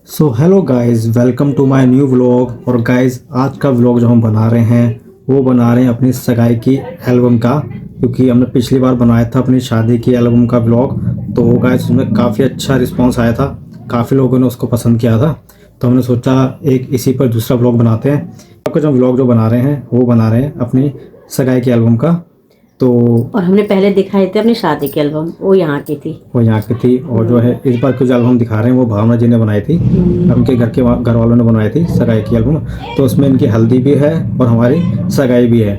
So hello guys, welcome to my new vlog. और guys, आज का व्लॉग जो हम बना रहे हैं वो बना रहे हैं अपनी सगाई की एल्बम का, क्योंकि हमने पिछली बार बनाया था अपनी शादी की एल्बम का व्लॉग। तो गाइस, उसमें काफ़ी अच्छा रिस्पांस आया था, काफ़ी लोगों ने उसको पसंद किया था। तो हमने सोचा एक इसी पर दूसरा व्लॉग बनाते हैं। आपका जो व्लॉग जो बना रहे हैं वो बना रहे हैं अपनी सगाई की एल्बम का। तो और हमने पहले दिखाए थे अपनी शादी की एल्बम, वो यहाँ की थी। वो यहाँ की थी, और जो है इस बार की जो एल्बम दिखा रहे हैं वो भावना जी ने बनाई थी। उनके घर वालों ने बनवाई थी सगाई की एल्बम। तो उसमें इनकी हल्दी भी है और हमारी सगाई भी है।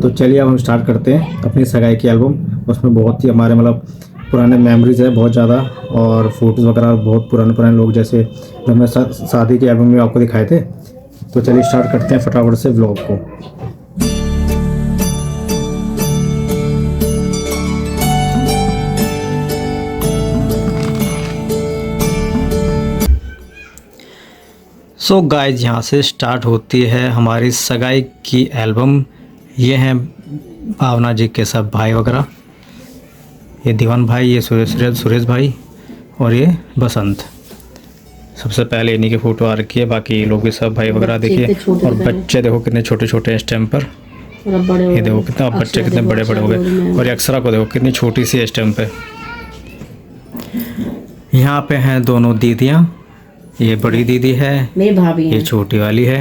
तो चलिए अब हम स्टार्ट करते हैं अपनी सगाई की एल्बम। उसमें बहुत ही हमारे मतलब पुराने मेमोरीज है बहुत ज़्यादा, और फोटोज़ वगैरह बहुत पुराने पुराने लोग जैसे जो हमने शादी की एल्बम में आपको दिखाए थे। तो चलिए स्टार्ट करते हैं फटाफट से व्लॉग को। सो गाइज, यहाँ से स्टार्ट होती है हमारी सगाई की एल्बम। ये हैं भावना जी के सब भाई वगैरह, ये दीवान भाई, ये सुरेश भाई, और ये बसंत। सबसे पहले इन्हीं की फ़ोटो आ रखी है, बाकी लोग भी सब भाई वगैरह देखिए। और बच्चे देखो कितने छोटे छोटे हैं इस टाइम पर। ये देखो कितना बच्चे कितने बड़े बड़े हो गए। और ये अक्षरा को देखो कितनी छोटी सी है इस टाइम पे। यहाँ पे हैं दोनों दीदियाँ, ये बड़ी दीदी है, मेरी भाभी ये है। छोटी वाली है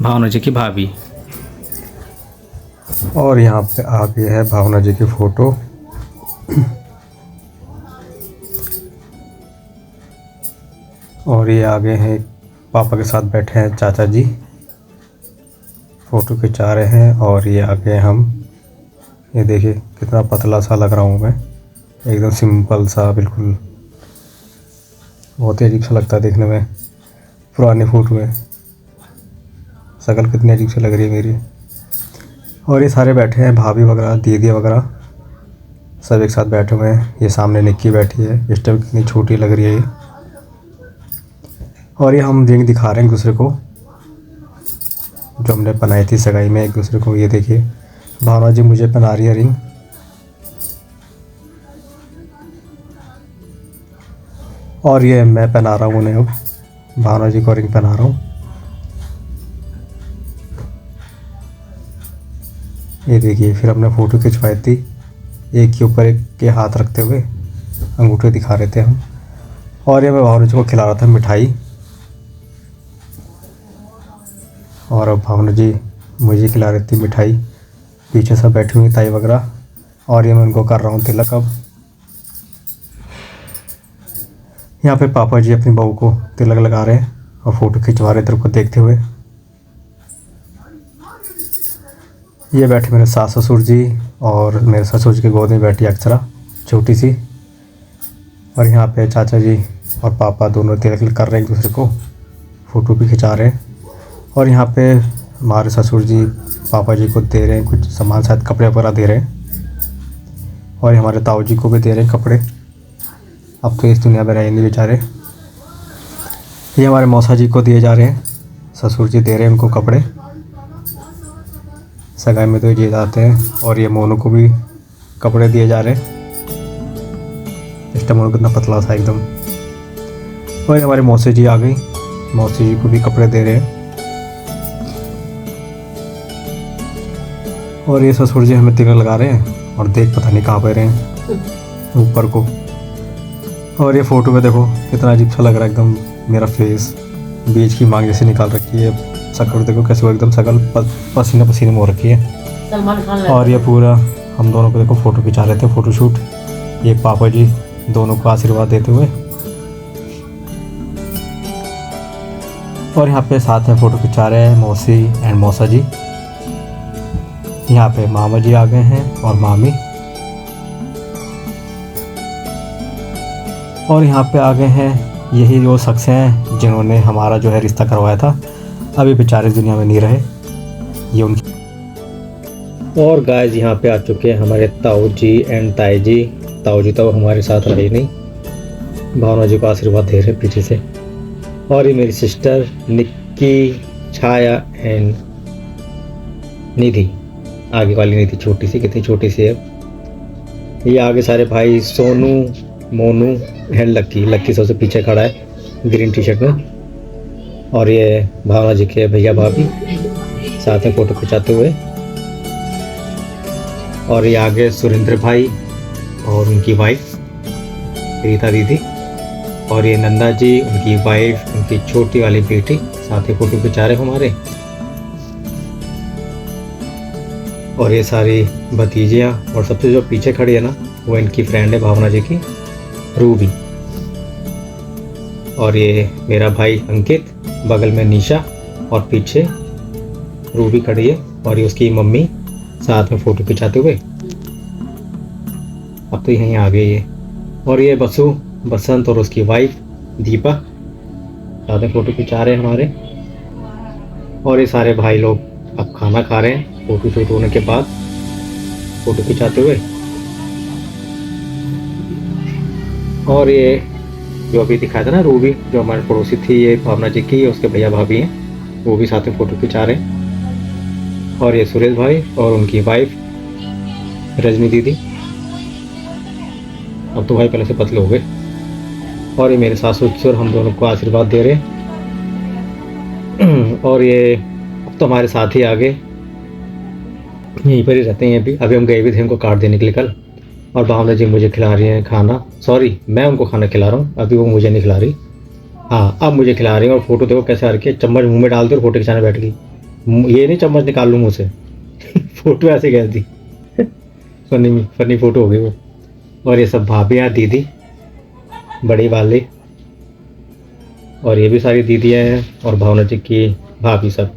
भावना जी की भाभी। और यहाँ पे आगे है भावना जी की फ़ोटो। और ये आगे हैं पापा के साथ बैठे हैं चाचा जी, फ़ोटो खिंचा रहे हैं। और ये आगे हम, ये देखिए कितना पतला सा लग रहा हूँ मैं, एकदम सिंपल सा बिल्कुल, बहुत ही अजीब सा लगता है देखने में। पुरानी फ़ोटो में शक्ल कितनी अजीब सी लग रही है मेरी। और ये सारे बैठे हैं, भाभी वगैरह दीदी वगैरह सब एक साथ बैठे हुए हैं। ये सामने निक्की बैठी है, इस टाइम कितनी छोटी लग रही है ये। और ये हम रिंग दिखा रहे हैं एक दूसरे को, जो हमने बनाई थी सगाई में एक दूसरे को। ये देखिए भावना जी मुझे पहना रही है रिंग, और ये मैं पहना रहा हूँ उन्हें, अब भावना जी को रिंग पहना रहा हूँ। ये देखिए, फिर हमने फ़ोटो खिंचवाई थी, एक के ऊपर एक के हाथ रखते हुए अंगूठे दिखा रहे थे हम। और ये मैं भावना जी को खिला रहा था मिठाई, और अब भावना जी मुझे खिला रही थी मिठाई। पीछे सब बैठी हुई ताई वगैरह, और ये मैं उनको कर रहा हूँ तिलक। अब यहाँ पे पापा जी अपनी बहू को तिलक लगा रहे हैं और फ़ोटो खिंचवा रहे थे उनको देखते हुए। ये बैठे मेरे सास ससुर जी, और मेरे ससुर जी की गोद में बैठी अक्षरा छोटी सी। और यहाँ पे चाचा जी और पापा दोनों तिलक कर रहे हैं एक दूसरे को, फ़ोटो भी खिंचा रहे हैं। और यहाँ पे हमारे ससुर जी पापा जी को दे रहे हैं कुछ सामान, शायद कपड़े वगैरह दे रहे हैं। और हमारे ताऊ जी को भी दे रहे हैं कपड़े, अब तो इस दुनिया में रहे नहीं बेचारे। ये हमारे मौसा जी को दिए जा रहे हैं, ससुर जी दे रहे हैं उनको कपड़े, सगाई में तो ये जाते हैं। और ये मोनू को भी कपड़े दिए जा रहे हैं, इस टाइम मोनू कितना पतला सा एकदम। और हमारी मौसी जी आ गई, मौसी जी को भी कपड़े दे रहे हैं। और ये ससुर जी हमें तिलक लगा रहे हैं, और देख पता नहीं कहाँ पे रहे हैं, ऊपर को। और ये फ़ोटो में देखो कितना अजीब सा लग रहा है एकदम, मेरा फेस बीच की मांग जैसे निकाल रखी है, शक्ल देखो कैसे वो एकदम शक्ल पसीने पसीने में हो रखी है। और ये पूरा हम दोनों को देखो फ़ोटो खिंचा रहे थे, फ़ोटोशूट। ये पापा जी दोनों को आशीर्वाद देते हुए। और यहाँ पे साथ में फ़ोटो खिंचा रहे हैं मौसी एंड मौसा जी। यहाँ पे मामा जी आ गए हैं और मामी। और यहाँ पे आ गए हैं यही वो शख्स हैं जिन्होंने हमारा जो है रिश्ता करवाया था, अभी बेचारे इस दुनिया में नहीं रहे, ये उनकी। और गाइस, यहाँ पे आ चुके हैं हमारे ताऊ जी एंड ताई जी। ताऊ जी तो हमारे साथ रहे नहीं, भावना जी को आशीर्वाद दे रहे पीछे से। और ये मेरी सिस्टर निक्की, छाया एंड निधि, आगे वाली निधि छोटी सी, कितनी छोटी सी है। ये आगे सारे भाई सोनू, मोनू एंड लक्की। लक्की सबसे पीछे खड़ा है ग्रीन टी शर्ट में। और ये भावना जी के भैया भाभी साथ में फ़ोटो खिंचाते हुए। और ये आगे सुरेंद्र भाई और उनकी वाइफ रीता दीदी। और ये नंदा जी, उनकी वाइफ, उनकी छोटी वाली बेटी साथ में फ़ोटो खिंचा रहे हमारे। और ये सारी भतीजियाँ, और सबसे जो पीछे खड़ी है ना, वो इनकी फ्रेंड है भावना जी की, रूबी। और ये मेरा भाई अंकित, बगल में निशा, और पीछे रूबी खड़ी है, और ये उसकी मम्मी साथ में फ़ोटो खिंचाते हुए। अब तो यहीं आ गई है। और ये बसु, बसंत और उसकी वाइफ दीपा साथ में फ़ोटो खिंचा रहे हैं हमारे। और ये सारे भाई लोग अब खाना खा रहे हैं फ़ोटो शूट होने के बाद, फ़ोटो खिंचाते हुए। और ये जो अभी दिखाया था ना रूबी, जो हमारे पड़ोसी थी, ये भावना जी की, उसके भैया भाभी हैं, वो भी साथ में फ़ोटो खिंचा रहे हैं। और ये सुरेश भाई और उनकी वाइफ रजनी दीदी। अब तो भाई पहले से पतले हो गए। और ये मेरे सासू ससुर हम दोनों को आशीर्वाद दे रहे हैं। और ये अब तो हमारे साथ ही आ गए, यहीं पर ही रहते हैं अभी हम गए भी थे उनको कार्ड देने के लिए कल। और भावना जी मुझे खिला रही हैं खाना, सॉरी मैं उनको खाना खिला रहा हूँ, अभी वो मुझे नहीं खिला रही। हाँ अब मुझे खिला रही हैं। और फोटो देखो कैसे आ रखी है, चम्मच मुंह में डाल दी और फोटो खिंचाने बैठ गई। ये नहीं चम्मच निकाल लूँ मुँह से। फोटो ऐसे गई थी। फनी फोटो हो गई वो। और ये सब भाभियाँ, दीदी बड़ी वाली, और ये भी सारी दीदियाँ हैं, और भावना जी की भाभी सब।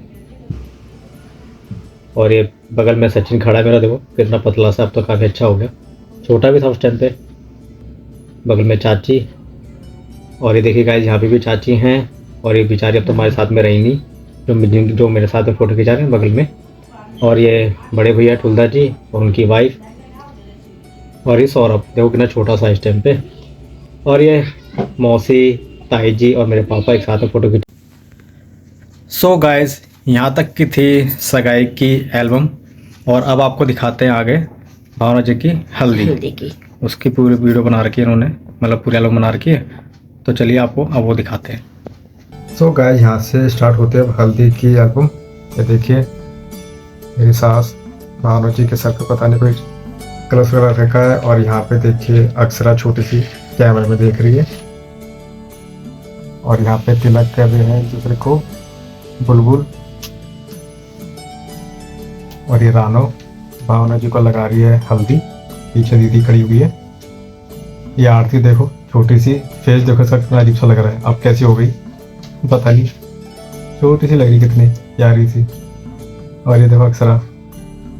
और ये बगल में सचिन खड़ा है मेरा, देखो कितना पतला सा, अब तो काफ़ी अच्छा हो गया, छोटा भी था उस टाइम पे। बगल में चाची, और ये देखिए गाइस यहाँ पे भी चाची हैं। और ये बेचारी अब तो हमारे साथ में रही नहीं, जो मेरे साथ में फ़ोटो खिंचा रहे हैं बगल में। और ये बड़े भैया ठुल्दा जी और उनकी वाइफ। और ये सौरभ, देखो कितना छोटा सा इस टाइम पे। और ये मौसी, ताई जी और मेरे पापा एक साथ में फ़ोटो खिंचा। सो गाइस यहाँ तक की थी सगाई की एल्बम, और अब आपको दिखाते हैं आगे भावना जी की हल्दी की। उसकी पूरी वीडियो बना रखी है उन्होंने, मतलब पूरी एल्बम बना रखी है। तो चलिए आपको अब वो दिखाते हैं। सो गाइस यहाँ से स्टार्ट होते हैं हल्दी की एल्बम। ये देखिए मेरी सास भावना जी के सर पे पता नहीं कोई कलश वगैरह रखा है। और यहाँ पे देखिए अक्षरा छोटी सी कैमरे में देख रही है। और यहाँ पे तिलक कर रहे हैं एक दूसरे को बुलबुल। और ये रानो भावना जी को लगा रही है हल्दी, पीछे दीदी खड़ी हुई है। ये आरती देखो छोटी सी, फेस देखो सर कितना अजीब सा लग रहा है, अब कैसी हो गई पता नहीं, छोटी सी लग रही कितनी प्यारी सी। और ये देखो अक्षरा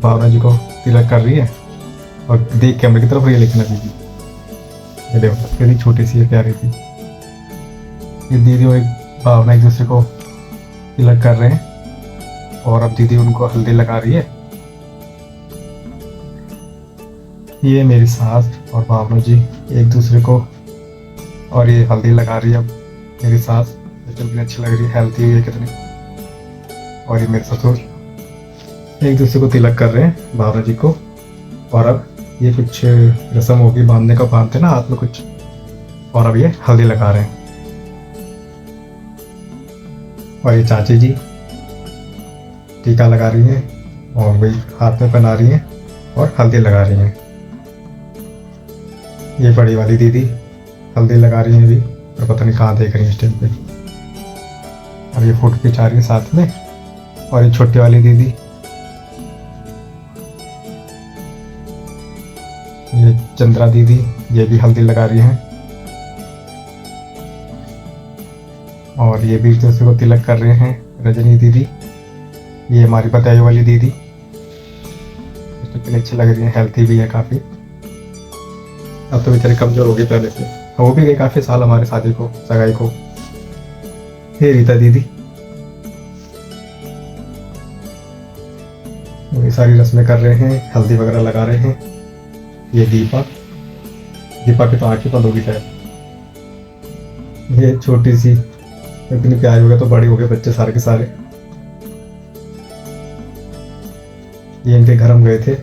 भावना जी को तिलक कर रही है, और देख कैमरे की तरफ रही है लेकिन अभी भी। ये देखो कितनी छोटी सी है, प्यारी सी। ये दीदी और भावना एक दूसरे को तिलक कर रहे हैं, और अब दीदी उनको हल्दी लगा रही है। ये मेरी सास और भावना जी एक दूसरे को, और ये हल्दी लगा रही है अब मेरी सास, कितनी अच्छी लग रही है, हेल्थी हुई है कितनी। और ये मेरे ससुर एक दूसरे को तिलक कर रहे हैं भावना जी को। और अब ये कुछ रस्म होगी बांधने का, बांधते ना हाथ में कुछ, और अब ये हल्दी लगा रहे हैं। और ये चाची जी टीका लगा रही हैं, और वही हाथ में पहना रही हैं और हल्दी लगा रही हैं। ये बड़ी वाली दीदी हल्दी लगा रही हैं अभी, और पता नहीं कहाँ देख रही हैं इस टाइम पे। और ये फोटो खिंचा रही है साथ में। और ये छोटी वाली दीदी, ये चंद्रा दीदी, ये भी हल्दी लगा रही हैं। और ये भी दूसरे को तिलक कर रहे हैं रजनी दीदी। ये हमारी बताई वाली दीदी, कितनी अच्छी लग रही है, हेल्थी भी है काफ़ी। अब तो बेचारी कमजोर हो गई पहले से, वो भी गई काफ़ी साल हमारे शादी को, सगाई को। ये रीता दीदी, ये सारी रस्में कर रहे हैं, हल्दी वगैरह लगा रहे हैं। ये दीपा की तो आँखें बंद होगी शायद। ये छोटी सी, इतनी प्यारी हो गया तो बड़ी हो गए बच्चे सारे के सारे। ये इनके घर हम गए थे।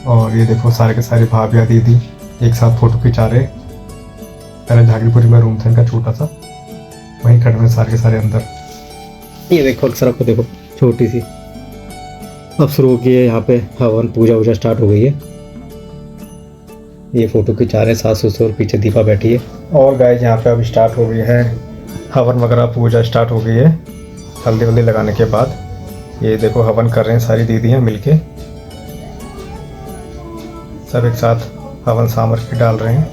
और ये देखो सारे के सारे भाभिया दीदी एक साथ फोटो खिंचा रहे। पहले झागीपुरी में रूम था इनका छोटा सा, वहीं खड़े हुए सारे के सारे अंदर। ये देखो अक्सर को देखो छोटी सी, अब शुरू हो गई है यहाँ पे हवन पूजा वूजा स्टार्ट हो गई है। ये फोटो खिंचा रहे हैं सास ससुर, पीछे दीपा बैठी है। और गाइस यहाँ पे अब स्टार्ट हो गई है हवन वगैरह, पूजा स्टार्ट हो गई है हल्दी वल्दी लगाने के बाद। ये देखो हवन कर रहे हैं सारी दीदियाँ मिलके, सब एक साथ हवन सामग्री डाल रहे हैं।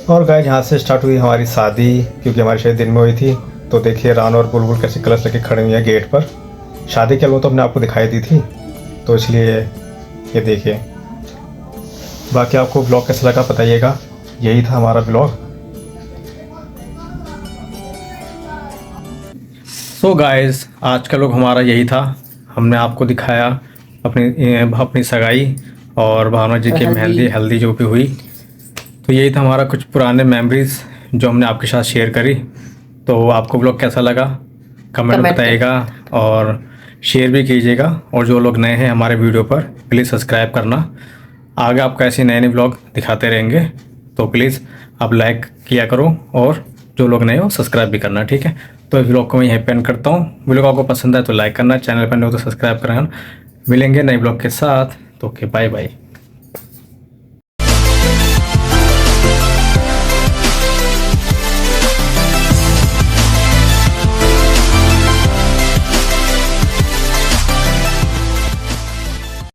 और गाइस यहाँ से स्टार्ट हुई हमारी शादी, क्योंकि हमारी शादी दिन में हुई थी। तो देखिए रान और बुलबुल कैसे कलश लेके खड़े हुए हैं गेट पर। शादी के तो हमने आपको दिखाई दी थी, तो इसलिए ये देखिए। बाकी आपको ब्लॉग कैसा लगा बताइएगा। यही था हमारा ब्लॉग। सो गाइस आज का लोग हमारा यही था। हमने आपको दिखाया अपनी सगाई और भावना जी की हल्दी जो भी हुई। तो यही था हमारा कुछ पुराने मेमोरीज जो हमने आपके साथ शेयर करी। तो आपको ब्लॉग कैसा लगा कमेंट में बताइएगा और शेयर भी कीजिएगा। और जो लोग नए हैं हमारे वीडियो पर प्लीज़ सब्सक्राइब करना। आगे आपको ऐसे नए ब्लॉग दिखाते रहेंगे, तो प्लीज़ आप लाइक किया करो और जो लोग नए हो सब्सक्राइब भी करना, ठीक है। तो इस ब्लॉग को मैं यहीं पे एंड करता हूँ। वीडियो आपको पसंद आए तो लाइक करना, चैनल पर नए हो तो सब्सक्राइब करना। मिलेंगे नए ब्लॉग के साथ, तो ओके बाय बाय।